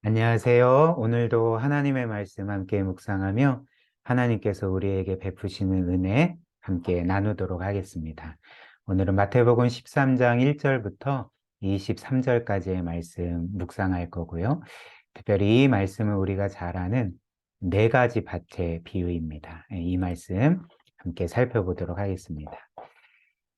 안녕하세요. 오늘도 하나님의 말씀 함께 묵상하며 하나님께서 우리에게 베푸시는 은혜 함께 나누도록 하겠습니다. 오늘은 마태복음 13장 1절부터 23절까지의 말씀 묵상할 거고요. 특별히 이 말씀은 우리가 잘 아는 네 가지 밭의 비유입니다. 이 말씀 함께 살펴보도록 하겠습니다.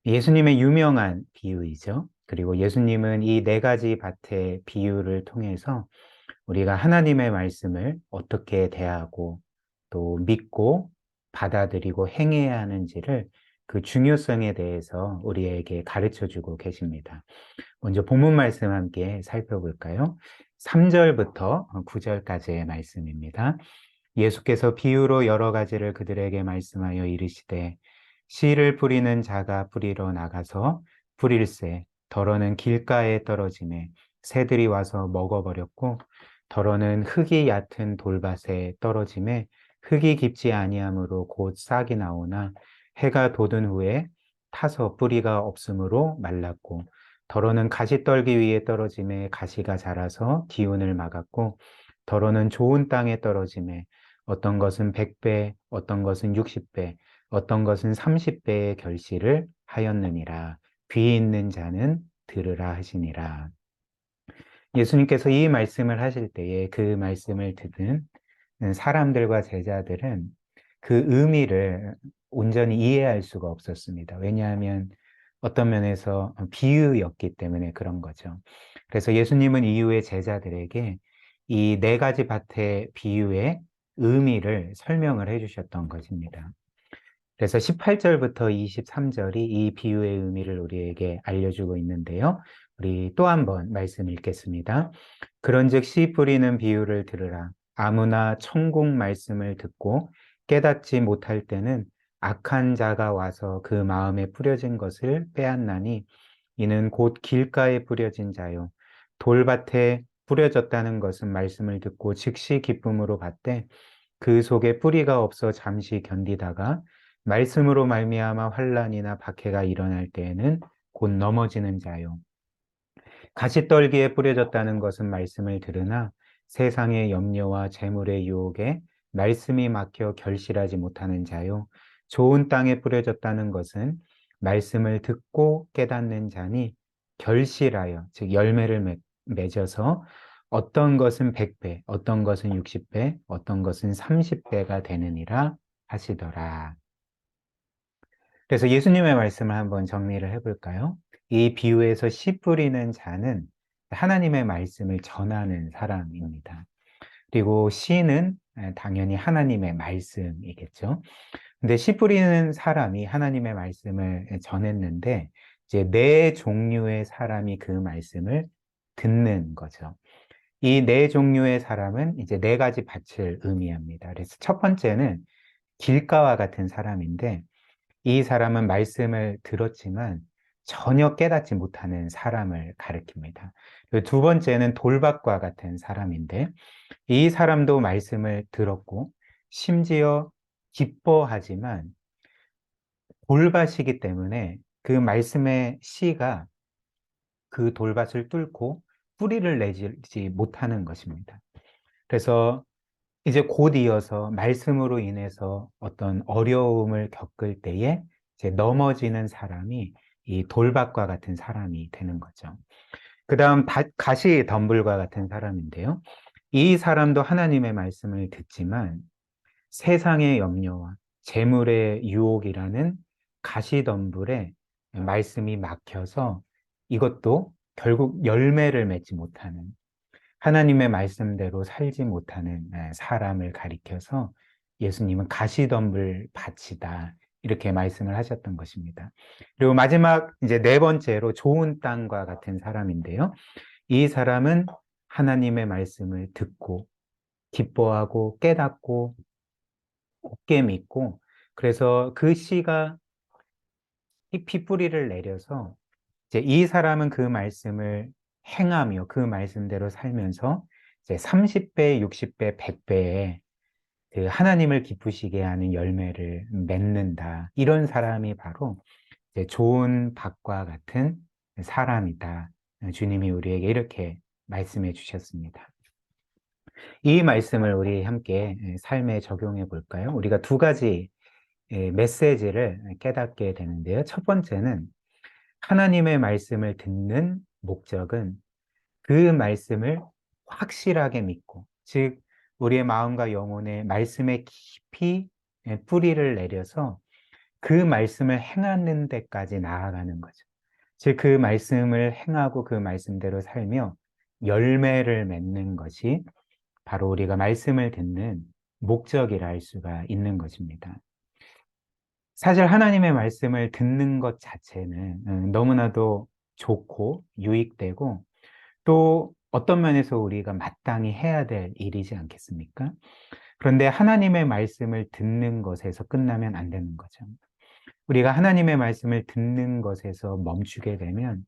예수님의 유명한 비유이죠. 그리고 예수님은 이 네 가지 밭의 비유를 통해서 우리가 하나님의 말씀을 어떻게 대하고 또 믿고 받아들이고 행해야 하는지를 그 중요성에 대해서 우리에게 가르쳐 주고 계십니다. 먼저 본문 말씀 함께 살펴볼까요? 3절부터 9절까지의 말씀입니다. 예수께서 비유로 여러 가지를 그들에게 말씀하여 이르시되 씨를 뿌리는 자가 뿌리러 나가서 뿌릴새 더러는 길가에 떨어지매 새들이 와서 먹어버렸고 더러는 흙이 얕은 돌밭에 떨어지매 흙이 깊지 아니하므로 곧 싹이 나오나 해가 돋은 후에 타서 뿌리가 없으므로 말랐고 더러는 가시떨기 위에 떨어지매 가시가 자라서 기운을 막았고 더러는 좋은 땅에 떨어지매 어떤 것은 100배, 어떤 것은 60배, 어떤 것은 30배의 결실을 하였느니라. 귀 있는 자는 들으라 하시니라. 예수님께서 이 말씀을 하실 때에 그 말씀을 듣는 사람들과 제자들은 그 의미를 온전히 이해할 수가 없었습니다. 왜냐하면 어떤 면에서 비유였기 때문에 그런 거죠. 그래서 예수님은 이후에 제자들에게 이 네 가지 밭의 비유의 의미를 설명을 해주셨던 것입니다. 그래서 18절부터 23절이 이 비유의 의미를 우리에게 알려주고 있는데요. 우리 또 한번 말씀 읽겠습니다. 그런즉 씨 뿌리는 비유를 들으라. 아무나 천국 말씀을 듣고 깨닫지 못할 때는 악한 자가 와서 그 마음에 뿌려진 것을 빼앗나니 이는 곧 길가에 뿌려진 자요. 돌밭에 뿌려졌다는 것은 말씀을 듣고 즉시 기쁨으로 받되 그 속에 뿌리가 없어 잠시 견디다가 말씀으로 말미암아 환난이나 박해가 일어날 때에는 곧 넘어지는 자요. 가시떨기에 뿌려졌다는 것은 말씀을 들으나 세상의 염려와 재물의 유혹에 말씀이 막혀 결실하지 못하는 자요. 좋은 땅에 뿌려졌다는 것은 말씀을 듣고 깨닫는 자니 결실하여, 즉 열매를 맺어서 어떤 것은 100배, 어떤 것은 60배, 어떤 것은 30배가 되느니라 하시더라. 그래서 예수님의 말씀을 한번 정리를 해볼까요? 이 비유에서 씨 뿌리는 자는 하나님의 말씀을 전하는 사람입니다. 그리고 씨는 당연히 하나님의 말씀이겠죠. 근데 씨 뿌리는 사람이 하나님의 말씀을 전했는데 이제 네 종류의 사람이 그 말씀을 듣는 거죠. 이 네 종류의 사람은 이제 네 가지 밭을 의미합니다. 그래서 첫 번째는 길가와 같은 사람인데 이 사람은 말씀을 들었지만 전혀 깨닫지 못하는 사람을 가리킵니다. 그리고 두 번째는 돌밭과 같은 사람인데 이 사람도 말씀을 들었고 심지어 기뻐하지만 돌밭이기 때문에 그 말씀의 씨가 그 돌밭을 뚫고 뿌리를 내지 못하는 것입니다. 그래서 이제 곧 이어서 말씀으로 인해서 어떤 어려움을 겪을 때에 이제 넘어지는 사람이 이 돌밭과 같은 사람이 되는 거죠. 그 다음 가시 덤불과 같은 사람인데요. 이 사람도 하나님의 말씀을 듣지만 세상의 염려와 재물의 유혹이라는 가시 덤불에 말씀이 막혀서 이것도 결국 열매를 맺지 못하는 하나님의 말씀대로 살지 못하는 사람을 가리켜서 예수님은 가시덤불 밭이다. 이렇게 말씀을 하셨던 것입니다. 그리고 마지막 이제 네 번째로 좋은 땅과 같은 사람인데요. 이 사람은 하나님의 말씀을 듣고 기뻐하고 깨닫고 굳게 믿고 그래서 그 씨가 잎이 뿌리를 내려서 이제 이 사람은 그 말씀을 행하며 그 말씀대로 살면서 이제 30배, 60배, 100배의 그 하나님을 기쁘시게 하는 열매를 맺는다. 이런 사람이 바로 이제 좋은 밭과 같은 사람이다. 주님이 우리에게 이렇게 말씀해 주셨습니다. 이 말씀을 우리 함께 삶에 적용해 볼까요? 우리가 두 가지 메시지를 깨닫게 되는데요. 첫 번째는 하나님의 말씀을 듣는 목적은 그 말씀을 확실하게 믿고, 즉, 우리의 마음과 영혼에 말씀에 깊이 뿌리를 내려서 그 말씀을 행하는 데까지 나아가는 거죠. 즉, 그 말씀을 행하고 그 말씀대로 살며 열매를 맺는 것이 바로 우리가 말씀을 듣는 목적이라 할 수가 있는 것입니다. 사실 하나님의 말씀을 듣는 것 자체는 너무나도 좋고 유익되고 또 어떤 면에서 우리가 마땅히 해야 될 일이지 않겠습니까? 그런데 하나님의 말씀을 듣는 것에서 끝나면 안 되는 거죠. 우리가 하나님의 말씀을 듣는 것에서 멈추게 되면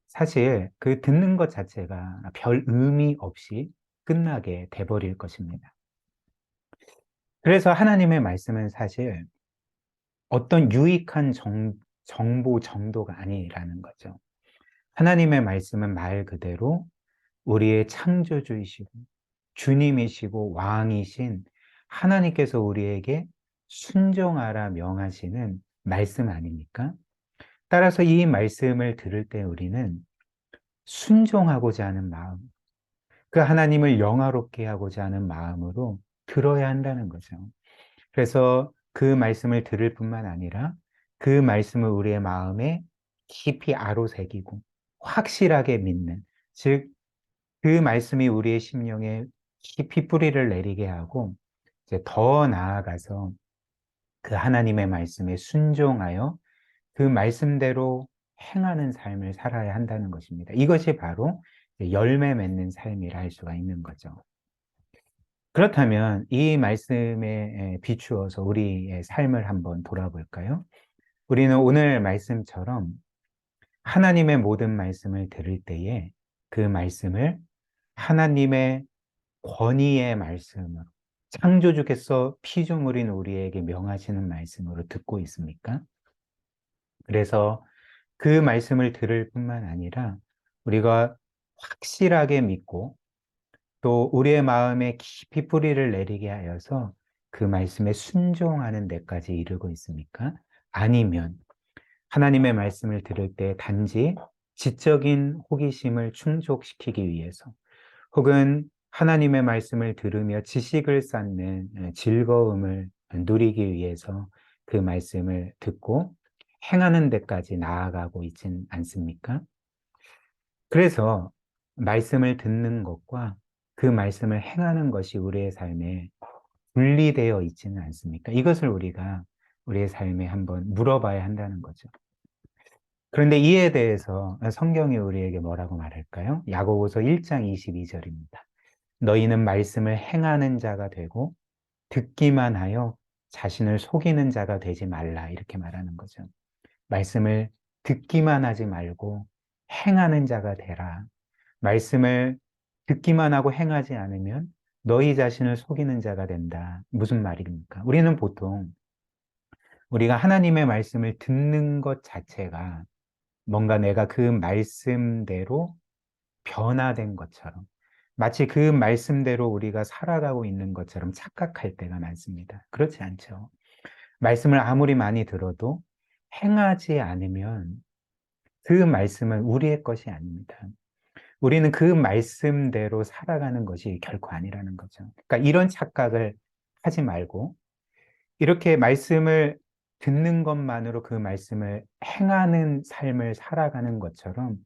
사실 그 듣는 것 자체가 별 의미 없이 끝나게 돼버릴 것입니다. 그래서 하나님의 말씀은 사실 어떤 유익한 정보 정도가 아니라는 거죠. 하나님의 말씀은 말 그대로 우리의 창조주이시고 주님이시고 왕이신 하나님께서 우리에게 순종하라 명하시는 말씀 아닙니까? 따라서 이 말씀을 들을 때 우리는 순종하고자 하는 마음, 그 하나님을 영화롭게 하고자 하는 마음으로 들어야 한다는 거죠. 그래서 그 말씀을 들을 뿐만 아니라 그 말씀을 우리의 마음에 깊이 아로새기고 확실하게 믿는, 즉, 그 말씀이 우리의 심령에 깊이 뿌리를 내리게 하고 이제 더 나아가서 그 하나님의 말씀에 순종하여 그 말씀대로 행하는 삶을 살아야 한다는 것입니다. 이것이 바로 열매 맺는 삶이라 할 수가 있는 거죠. 그렇다면 이 말씀에 비추어서 우리의 삶을 한번 돌아볼까요? 우리는 오늘 말씀처럼 하나님의 모든 말씀을 들을 때에 그 말씀을 하나님의 권위의 말씀으로, 창조주께서 피조물인 우리에게 명하시는 말씀으로 듣고 있습니까? 그래서 그 말씀을 들을 뿐만 아니라 우리가 확실하게 믿고 또 우리의 마음에 깊이 뿌리를 내리게 하여서 그 말씀에 순종하는 데까지 이르고 있습니까? 아니면 하나님의 말씀을 들을 때 단지 지적인 호기심을 충족시키기 위해서 혹은 하나님의 말씀을 들으며 지식을 쌓는 즐거움을 누리기 위해서 그 말씀을 듣고 행하는 데까지 나아가고 있진 않습니까? 그래서 말씀을 듣는 것과 그 말씀을 행하는 것이 우리의 삶에 분리되어 있지는 않습니까? 이것을 우리가 우리의 삶에 한번 물어봐야 한다는 거죠. 그런데 이에 대해서 성경이 우리에게 뭐라고 말할까요? 야고보서 1장 22절입니다. 너희는 말씀을 행하는 자가 되고 듣기만 하여 자신을 속이는 자가 되지 말라 이렇게 말하는 거죠. 말씀을 듣기만 하지 말고 행하는 자가 되라. 말씀을 듣기만 하고 행하지 않으면 너희 자신을 속이는 자가 된다. 무슨 말입니까? 우리는 보통 우리가 하나님의 말씀을 듣는 것 자체가 뭔가 내가 그 말씀대로 변화된 것처럼 마치 그 말씀대로 우리가 살아가고 있는 것처럼 착각할 때가 많습니다. 그렇지 않죠. 말씀을 아무리 많이 들어도 행하지 않으면 그 말씀은 우리의 것이 아닙니다. 우리는 그 말씀대로 살아가는 것이 결코 아니라는 거죠. 그러니까 이런 착각을 하지 말고 이렇게 말씀을 듣는 것만으로 그 말씀을 행하는 삶을 살아가는 것처럼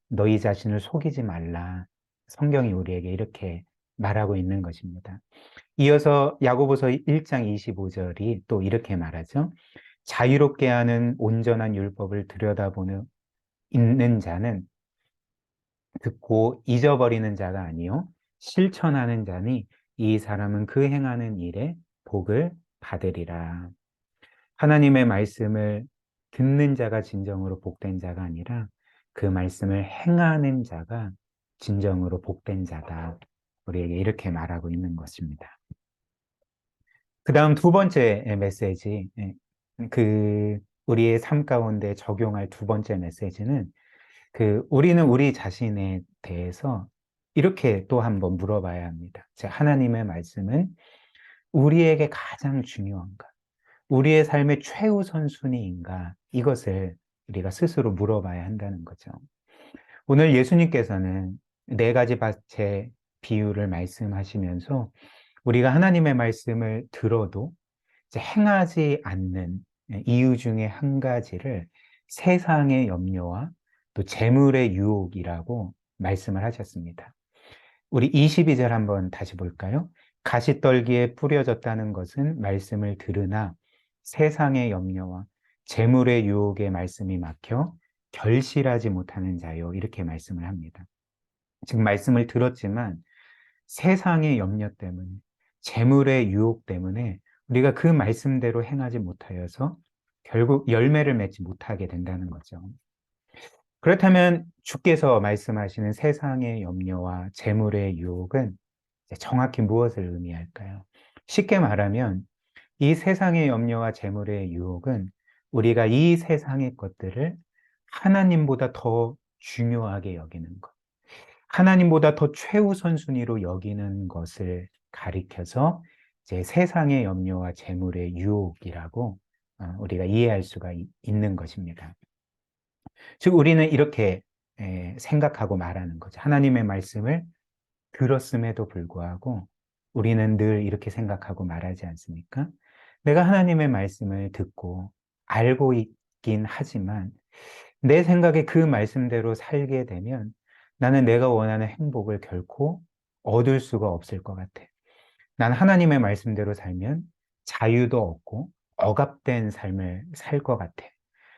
너희 자신을 속이지 말라. 성경이 우리에게 이렇게 말하고 있는 것입니다. 이어서 야고보서 1장 25절이 또 이렇게 말하죠. 자유롭게 하는 온전한 율법을 들여다보는 있는 자는 듣고 잊어버리는 자가 아니요 실천하는 자니 이 사람은 그 행하는 일에 복을 받으리라. 하나님의 말씀을 듣는 자가 진정으로 복된 자가 아니라 그 말씀을 행하는 자가 진정으로 복된 자다. 우리에게 이렇게 말하고 있는 것입니다. 그 다음 두 번째 메시지, 우리의 삶 가운데 적용할 두 번째 메시지는 우리는 우리 자신에 대해서 이렇게 또 한번 물어봐야 합니다. 자, 하나님의 말씀은 우리에게 가장 중요한가? 우리의 삶의 최우선순위인가? 이것을 우리가 스스로 물어봐야 한다는 거죠. 오늘 예수님께서는 네 가지 밭의 비유를 말씀하시면서 우리가 하나님의 말씀을 들어도 이제 행하지 않는 이유 중에 한 가지를 세상의 염려와 또 재물의 유혹이라고 말씀을 하셨습니다. 우리 22절 한번 다시 볼까요? 가시떨기에 뿌려졌다는 것은 말씀을 들으나 세상의 염려와 재물의 유혹에 말씀이 막혀 결실하지 못하는 자요. 이렇게 말씀을 합니다. 지금 말씀을 들었지만 세상의 염려 때문에, 재물의 유혹 때문에 우리가 그 말씀대로 행하지 못하여서 결국 열매를 맺지 못하게 된다는 거죠. 그렇다면 주께서 말씀하시는 세상의 염려와 재물의 유혹은 정확히 무엇을 의미할까요? 쉽게 말하면 이 세상의 염려와 재물의 유혹은 우리가 이 세상의 것들을 하나님보다 더 중요하게 여기는 것, 하나님보다 더 최우선순위로 여기는 것을 가리켜서 이제 세상의 염려와 재물의 유혹이라고 우리가 이해할 수가 있는 것입니다. 즉 우리는 이렇게 생각하고 말하는 거죠. 하나님의 말씀을 들었음에도 불구하고 우리는 늘 이렇게 생각하고 말하지 않습니까? 내가 하나님의 말씀을 듣고 알고 있긴 하지만 내 생각에 그 말씀대로 살게 되면 나는 내가 원하는 행복을 결코 얻을 수가 없을 것 같아. 난 하나님의 말씀대로 살면 자유도 얻고 억압된 삶을 살 것 같아.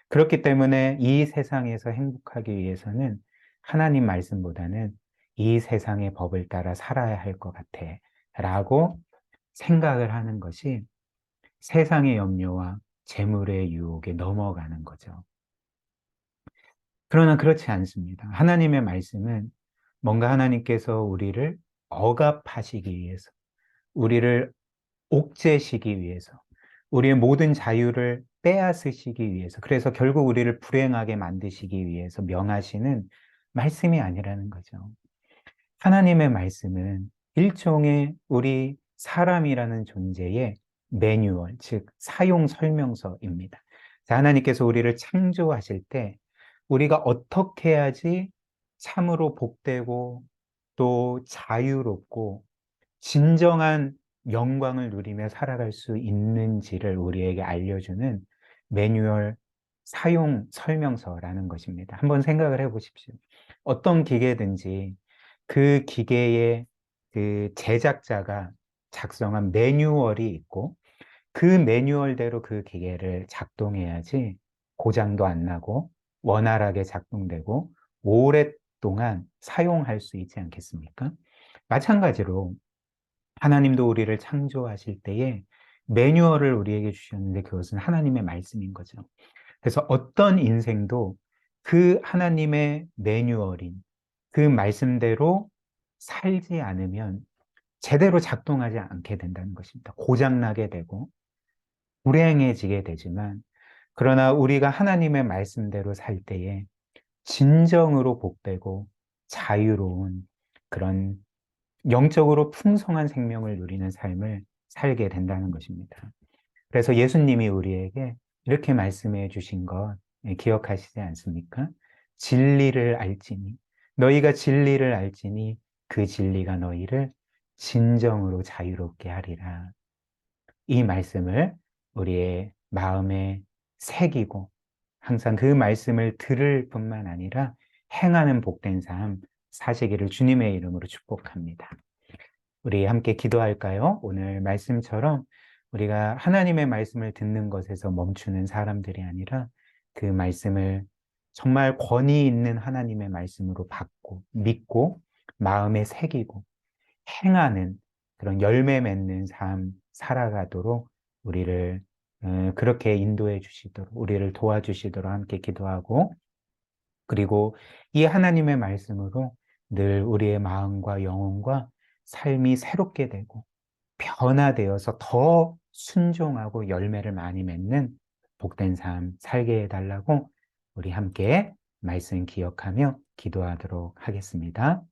그렇기 때문에 이 세상에서 행복하기 위해서는 하나님 말씀보다는 이 세상의 법을 따라 살아야 할 것 같아. 라고 생각을 하는 것이 세상의 염려와 재물의 유혹에 넘어가는 거죠. 그러나 그렇지 않습니다. 하나님의 말씀은 뭔가 하나님께서 우리를 억압하시기 위해서, 우리를 옥죄시기 위해서, 우리의 모든 자유를 빼앗으시기 위해서, 그래서 결국 우리를 불행하게 만드시기 위해서 명하시는 말씀이 아니라는 거죠. 하나님의 말씀은 일종의 우리 사람이라는 존재의 매뉴얼, 즉 사용 설명서입니다. 자, 하나님께서 우리를 창조하실 때 우리가 어떻게 해야지 참으로 복되고 또 자유롭고 진정한 영광을 누리며 살아갈 수 있는지를 우리에게 알려주는 매뉴얼 사용 설명서라는 것입니다. 한번 생각을 해 보십시오. 어떤 기계든지 그 기계의 그 제작자가 작성한 매뉴얼이 있고 그 매뉴얼대로 그 기계를 작동해야지 고장도 안 나고 원활하게 작동되고 오랫동안 사용할 수 있지 않겠습니까? 마찬가지로 하나님도 우리를 창조하실 때에 매뉴얼을 우리에게 주셨는데 그것은 하나님의 말씀인 거죠. 그래서 어떤 인생도 그 하나님의 매뉴얼인 그 말씀대로 살지 않으면 제대로 작동하지 않게 된다는 것입니다. 고장나게 되고 불행해지게 되지만 그러나 우리가 하나님의 말씀대로 살 때에 진정으로 복되고 자유로운 그런 영적으로 풍성한 생명을 누리는 삶을 살게 된다는 것입니다. 그래서 예수님이 우리에게 이렇게 말씀해 주신 것 기억하시지 않습니까? 진리를 알지니, 너희가 진리를 알지니 그 진리가 너희를 진정으로 자유롭게 하리라. 이 말씀을 우리의 마음에 새기고 항상 그 말씀을 들을 뿐만 아니라 행하는 복된 삶 사시기를 주님의 이름으로 축복합니다. 우리 함께 기도할까요? 오늘 말씀처럼 우리가 하나님의 말씀을 듣는 것에서 멈추는 사람들이 아니라 그 말씀을 정말 권위 있는 하나님의 말씀으로 받고 믿고 마음에 새기고 행하는 그런 열매 맺는 삶 살아가도록 우리를 그렇게 인도해 주시도록 우리를 도와주시도록 함께 기도하고 그리고 이 하나님의 말씀으로 늘 우리의 마음과 영혼과 삶이 새롭게 되고 변화되어서 더 순종하고 열매를 많이 맺는 복된 삶 살게 해달라고 우리 함께 말씀 기억하며 기도하도록 하겠습니다.